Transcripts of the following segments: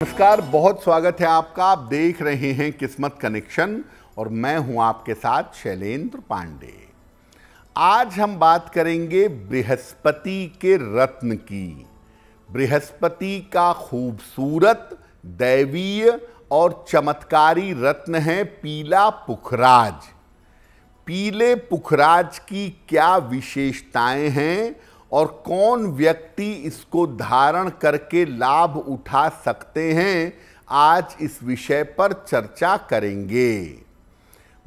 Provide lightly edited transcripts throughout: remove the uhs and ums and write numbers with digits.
नमस्कार, बहुत स्वागत है आपका। आप देख रहे हैं किस्मत कनेक्शन और मैं हूं आपके साथ शैलेंद्र पांडे। आज हम बात करेंगे बृहस्पति के रत्न की। बृहस्पति का खूबसूरत दैवीय और चमत्कारी रत्न है पीला पुखराज। पीले पुखराज की क्या विशेषताएं हैं और कौन व्यक्ति इसको धारण करके लाभ उठा सकते हैं, आज इस विषय पर चर्चा करेंगे।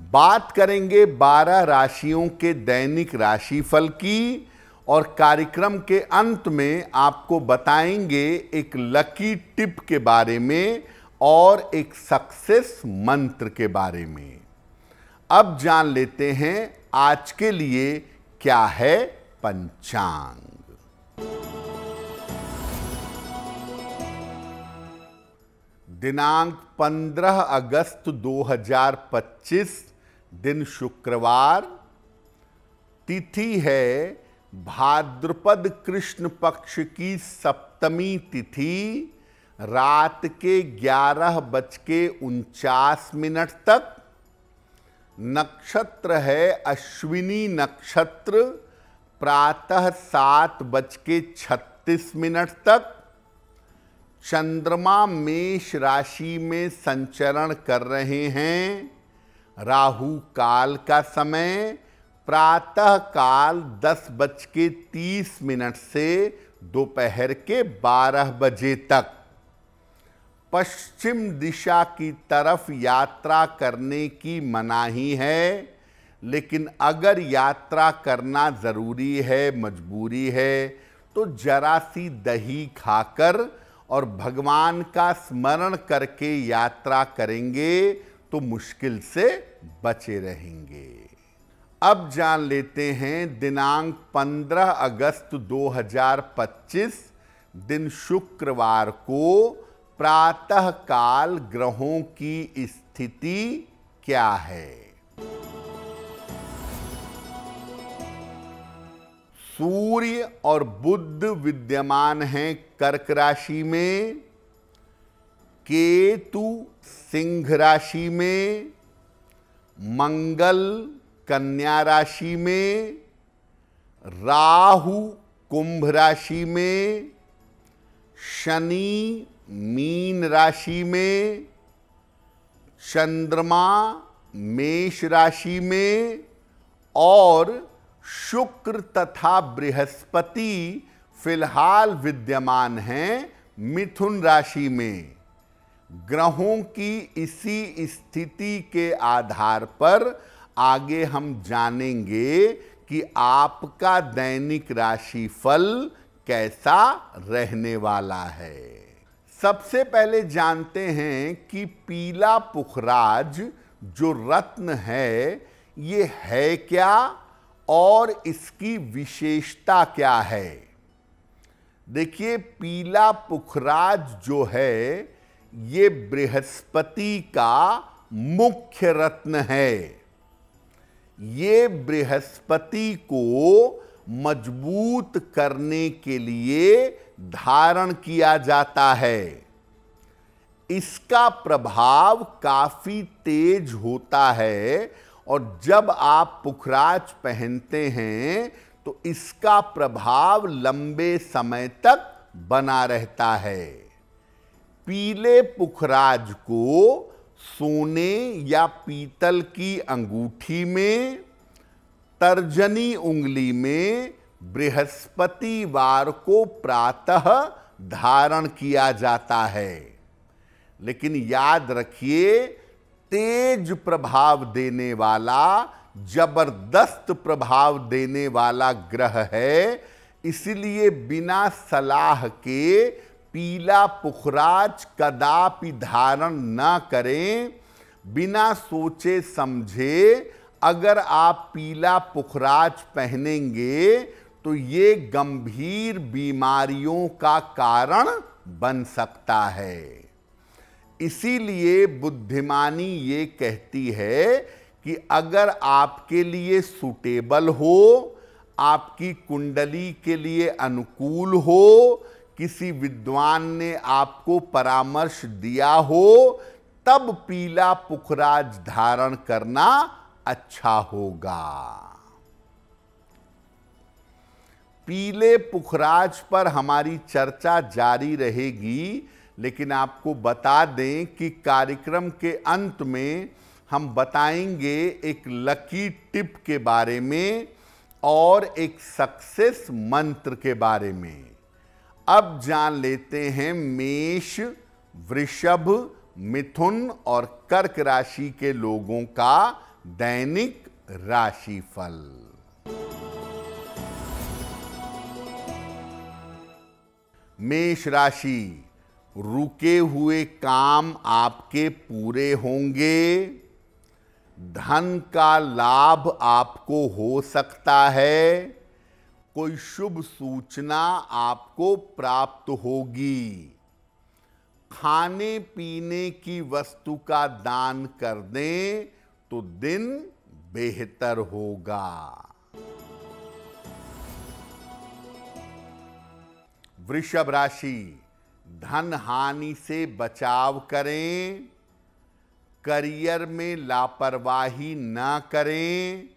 बात करेंगे 12 राशियों के दैनिक राशिफल की और कार्यक्रम के अंत में आपको बताएंगे एक लकी टिप के बारे में और एक सक्सेस मंत्र के बारे में। अब जान लेते हैं आज के लिए क्या है पंचांग। दिनांक 15 अगस्त 2025, दिन शुक्रवार। तिथि है भाद्रपद कृष्ण पक्ष की सप्तमी तिथि, रात के 11:49 तक। नक्षत्र है अश्विनी नक्षत्र, प्रातः 7:36 तक। चंद्रमा मेष राशि में संचरण कर रहे हैं। राहु काल का समय प्रातः काल 10:30 से दोपहर के 12 बजे तक। पश्चिम दिशा की तरफ यात्रा करने की मनाही है, लेकिन अगर यात्रा करना ज़रूरी है, मजबूरी है, तो जरा सी दही खाकर और भगवान का स्मरण करके यात्रा करेंगे तो मुश्किल से बचे रहेंगे। अब जान लेते हैं दिनांक 15 अगस्त 2025, दिन शुक्रवार को प्रातः काल ग्रहों की स्थिति क्या है। सूर्य और बुध विद्यमान हैं कर्क राशि में, केतु सिंह राशि में, मंगल कन्या राशि में, राहु कुंभ राशि में, शनि मीन राशि में, चंद्रमा मेष राशि में और शुक्र तथा बृहस्पति फिलहाल विद्यमान हैं मिथुन राशि में। ग्रहों की इसी स्थिति के आधार पर आगे हम जानेंगे कि आपका दैनिक राशिफल कैसा रहने वाला है। सबसे पहले जानते हैं कि पीला पुखराज जो रत्न है, ये है क्या और इसकी विशेषता क्या है। देखिए, पीला पुखराज जो है ये बृहस्पति का मुख्य रत्न है। ये बृहस्पति को मजबूत करने के लिए धारण किया जाता है। इसका प्रभाव काफी तेज होता है और जब आप पुखराज पहनते हैं तो इसका प्रभाव लंबे समय तक बना रहता है। पीले पुखराज को सोने या पीतल की अंगूठी में, तर्जनी उंगली में बृहस्पतिवार को प्रातः धारण किया जाता है। लेकिन याद रखिए, तेज प्रभाव देने वाला, जबरदस्त प्रभाव देने वाला ग्रह है, इसलिए बिना सलाह के पीला पुखराज कदापि धारण न करें। बिना सोचे समझे अगर आप पीला पुखराज पहनेंगे तो ये गंभीर बीमारियों का कारण बन सकता है। इसीलिए बुद्धिमानी ये कहती है कि अगर आपके लिए सूटेबल हो, आपकी कुंडली के लिए अनुकूल हो किसी विद्वान ने आपको परामर्श दिया हो, तब पीला पुखराज धारण करना अच्छा होगा। पीले पुखराज पर हमारी चर्चा जारी रहेगी, लेकिन आपको बता दें कि कार्यक्रम के अंत में हम बताएंगे एक लकी टिप के बारे में और एक सक्सेस मंत्र के बारे में। अब जान लेते हैं मेष, वृषभ, मिथुन और कर्क राशि के लोगों का दैनिक राशिफल। मेष राशि, रुके हुए काम आपके पूरे होंगे। धन का लाभ आपको हो सकता है। कोई शुभ सूचना आपको प्राप्त होगी। खाने पीने की वस्तु का दान कर दें तो दिन बेहतर होगा। वृषभ राशि, धन हानि से बचाव करें। करियर में लापरवाही न करें।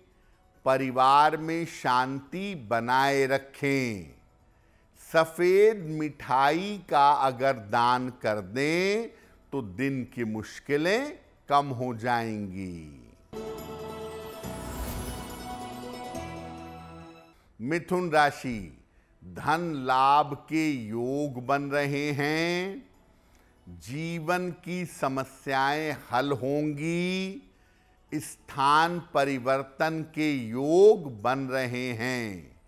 परिवार में शांति बनाए रखें। सफेद मिठाई का अगर दान कर दें तो दिन की मुश्किलें कम हो जाएंगी। मिथुन राशि, धन लाभ के योग बन रहे हैं। जीवन की समस्याएं हल होंगी। स्थान परिवर्तन के योग बन रहे हैं।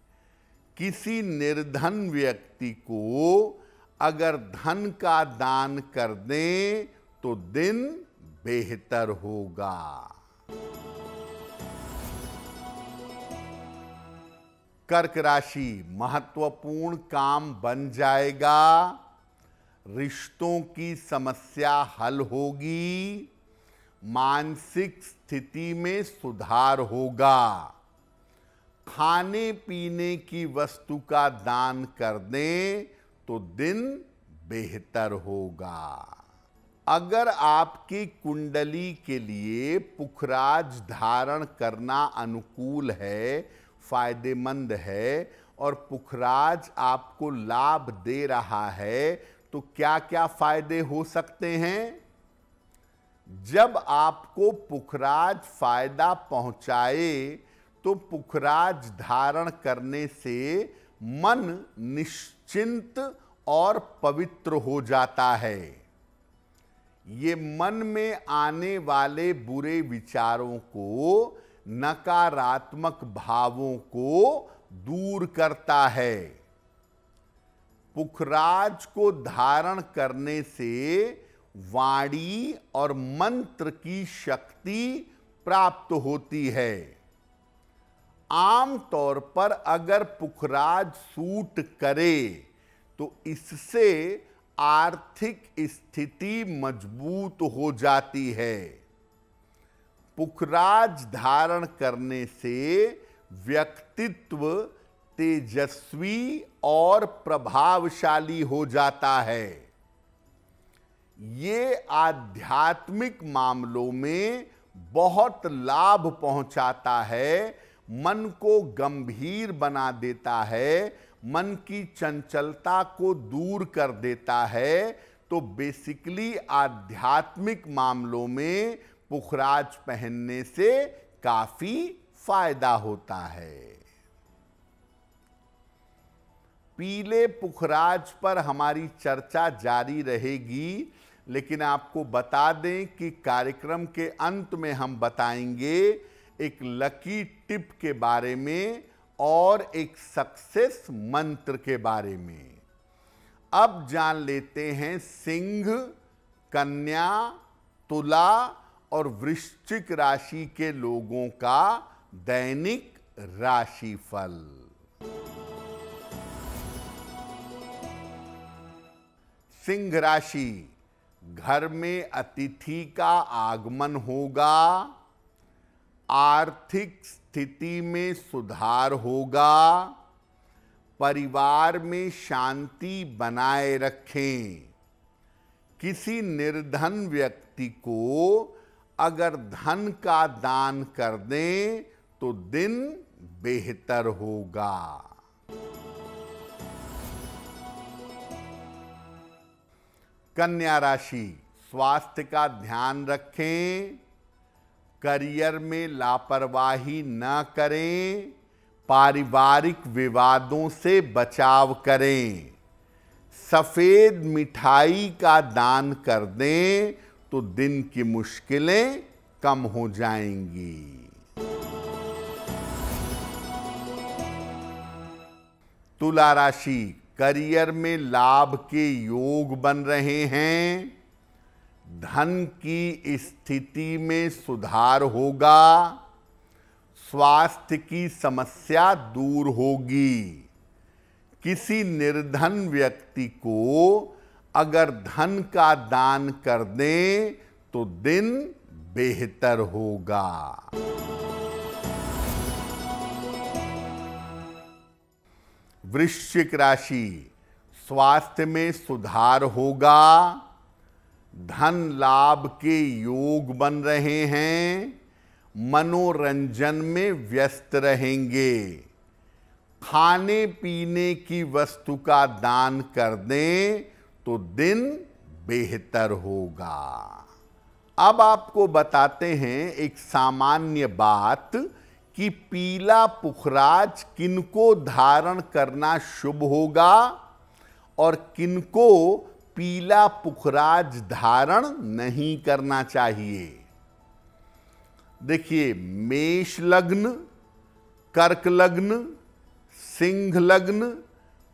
किसी निर्धन व्यक्ति को अगर धन का दान कर दें तो दिन बेहतर होगा। कर्क राशि, महत्वपूर्ण काम बन जाएगा। रिश्तों की समस्या हल होगी। मानसिक स्थिति में सुधार होगा। खाने पीने की वस्तु का दान कर दें तो दिन बेहतर होगा। अगर आपकी कुंडली के लिए पुखराज धारण करना अनुकूल है, फायदेमंद है और पुखराज आपको लाभ दे रहा है, तो क्या क्या फायदे हो सकते हैं? जब आपको पुखराज फायदा पहुंचाए तो पुखराज धारण करने से मन निश्चिंत और पवित्र हो जाता है। ये मन में आने वाले बुरे विचारों को, नकारात्मक भावों को दूर करता है। पुखराज को धारण करने से वाणी और मंत्र की शक्ति प्राप्त होती है। आम तौर पर अगर पुखराज सूट करे तो इससे आर्थिक स्थिति मजबूत हो जाती है। पुखराज धारण करने से व्यक्तित्व तेजस्वी और प्रभावशाली हो जाता है। ये आध्यात्मिक मामलों में बहुत लाभ पहुंचाता है। मन को गंभीर बना देता है। मन की चंचलता को दूर कर देता है। तो बेसिकली आध्यात्मिक मामलों में पुखराज पहनने से काफी फायदा होता है। पीले पुखराज पर हमारी चर्चा जारी रहेगी, लेकिन आपको बता दें कि कार्यक्रम के अंत में हम बताएंगे एक लकी टिप के बारे में और एक सक्सेस मंत्र के बारे में। अब जान लेते हैं सिंह, कन्या, तुला और वृश्चिक राशि के लोगों का दैनिक राशिफल। सिंह राशि, घर में अतिथि का आगमन होगा। आर्थिक स्थिति में सुधार होगा। परिवार में शांति बनाए रखें। किसी निर्धन व्यक्ति को अगर धन का दान कर दें तो दिन बेहतर होगा। कन्या राशि, स्वास्थ्य का ध्यान रखें, करियर में लापरवाही न करें, पारिवारिक विवादों से बचाव करें। सफेद मिठाई का दान कर दें तो दिन की मुश्किलें कम हो जाएंगी। तुला राशि, करियर में लाभ के योग बन रहे हैं, धन की स्थिति में सुधार होगा, स्वास्थ्य की समस्या दूर होगी। किसी निर्धन व्यक्ति को अगर धन का दान कर दें तो दिन बेहतर होगा। वृश्चिक राशि, स्वास्थ्य में सुधार होगा, धन लाभ के योग बन रहे हैं, मनोरंजन में व्यस्त रहेंगे। खाने पीने की वस्तु का दान कर दें तो दिन बेहतर होगा। अब आपको बताते हैं एक सामान्य बात कि पीला पुखराज किनको धारण करना शुभ होगा और किनको पीला पुखराज धारण नहीं करना चाहिए। देखिए, मेष लग्न, कर्क लग्न, सिंह लग्न,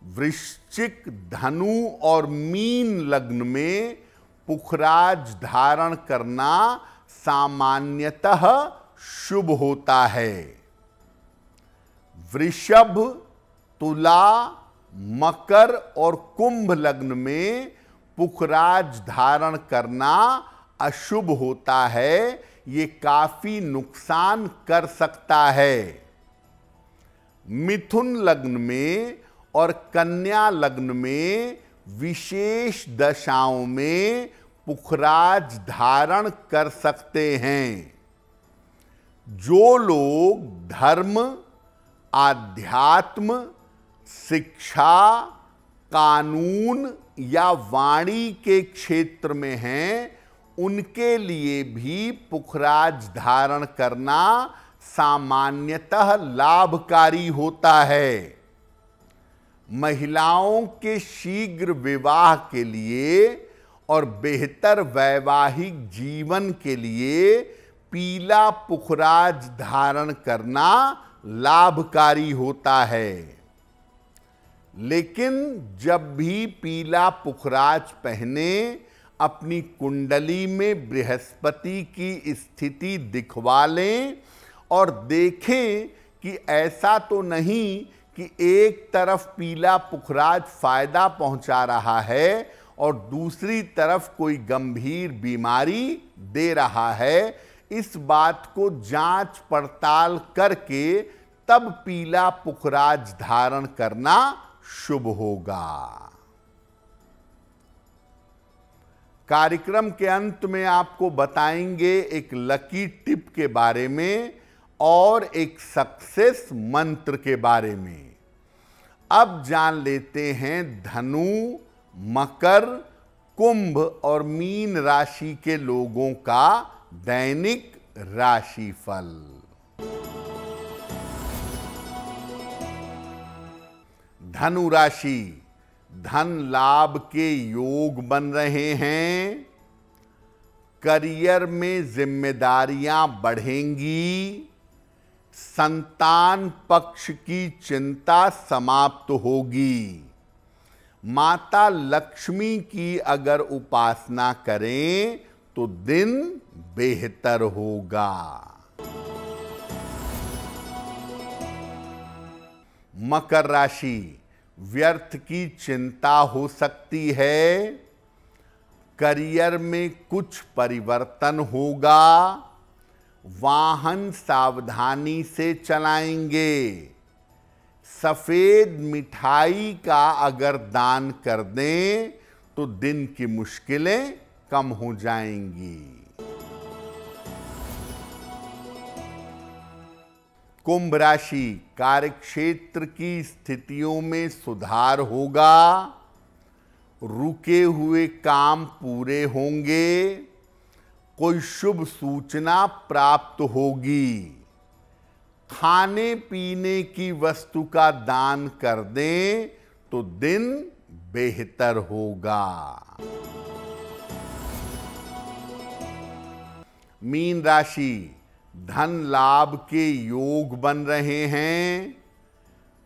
वृश्चिक, धनु और मीन लग्न में पुखराज धारण करना सामान्यतः शुभ होता है। वृषभ, तुला, मकर और कुंभ लग्न में पुखराज धारण करना अशुभ होता है, ये काफी नुकसान कर सकता है। मिथुन लग्न में और कन्या लग्न में विशेष दशाओं में पुखराज धारण कर सकते हैं। जो लोग धर्म, आध्यात्म, शिक्षा, कानून या वाणी के क्षेत्र में हैं, उनके लिए भी पुखराज धारण करना सामान्यतः लाभकारी होता है। महिलाओं के शीघ्र विवाह के लिए और बेहतर वैवाहिक जीवन के लिए पीला पुखराज धारण करना लाभकारी होता है। लेकिन जब भी पीला पुखराज पहने, अपनी कुंडली में बृहस्पति की स्थिति दिखवा लें और देखें कि ऐसा तो नहीं कि एक तरफ पीला पुखराज फायदा पहुंचा रहा है और दूसरी तरफ कोई गंभीर बीमारी दे रहा है। इस बात को जांच पड़ताल करके तब पीला पुखराज धारण करना शुभ होगा। कार्यक्रम के अंत में आपको बताएंगे एक लकी टिप के बारे में और एक सक्सेस मंत्र के बारे में। अब जान लेते हैं धनु, मकर, कुंभ और मीन राशि के लोगों का दैनिक राशिफल। धनु राशि, धन लाभ के योग बन रहे हैं, करियर में जिम्मेदारियां बढ़ेंगी, संतान पक्ष की चिंता समाप्त होगी। माता लक्ष्मी की अगर उपासना करें तो दिन बेहतर होगा। मकर राशि, व्यर्थ की चिंता हो सकती है, करियर में कुछ परिवर्तन होगा, वाहन सावधानी से चलाएंगे, सफेद मिठाई का अगर दान कर दें तो दिन की मुश्किलें कम हो जाएंगी। कुंभ राशि, कार्यक्षेत्र की स्थितियों में सुधार होगा, रुके हुए काम पूरे होंगे, कोई शुभ सूचना प्राप्त होगी। खाने पीने की वस्तु का दान कर दें तो दिन बेहतर होगा। मीन राशि, धन लाभ के योग बन रहे हैं,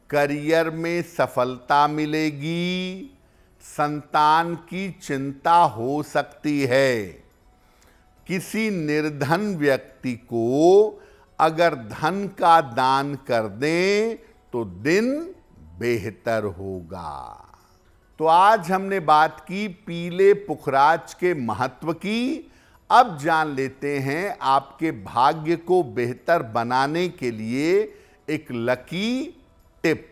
करियर में सफलता मिलेगी, संतान की चिंता हो सकती है। किसी निर्धन व्यक्ति को अगर धन का दान कर दें तो दिन बेहतर होगा। तो आज हमने बात की पीले पुखराज के महत्व की। अब जान लेते हैं आपके भाग्य को बेहतर बनाने के लिए एक लकी टिप।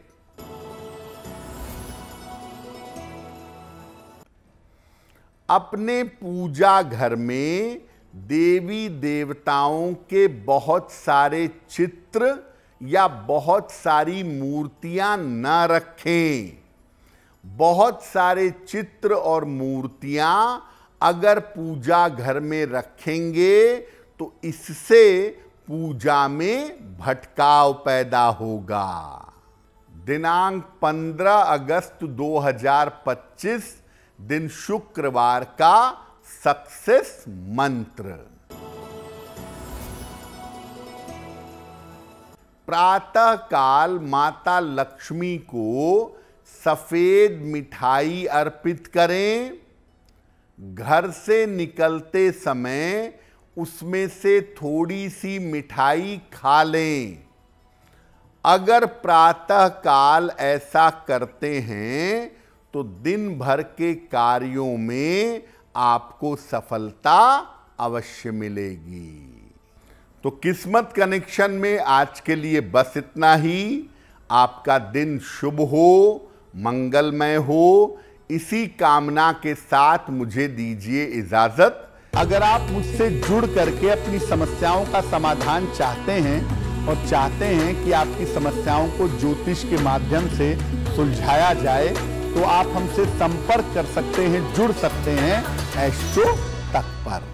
अपने पूजा घर में देवी देवताओं के बहुत सारे चित्र या बहुत सारी मूर्तियां न रखें। बहुत सारे चित्र और मूर्तियां अगर पूजा घर में रखेंगे तो इससे पूजा में भटकाव पैदा होगा। दिनांक 15 अगस्त 2025 दिन शुक्रवार का सक्सेस मंत्र। प्रातः काल माता लक्ष्मी को सफेद मिठाई अर्पित करें। घर से निकलते समय उसमें से थोड़ी सी मिठाई खा लें। अगर प्रातः काल ऐसा करते हैं तो दिन भर के कार्यों में आपको सफलता अवश्य मिलेगी। तो किस्मत कनेक्शन में आज के लिए बस इतना ही। आपका दिन शुभ हो, मंगलमय हो, इसी कामना के साथ मुझे दीजिए इजाजत। अगर आप मुझसे जुड़ करके अपनी समस्याओं का समाधान चाहते हैं और चाहते हैं कि आपकी समस्याओं को ज्योतिष के माध्यम से सुलझाया जाए तो आप हमसे संपर्क कर सकते हैं, जुड़ सकते हैं एस्ट्रो तक पर।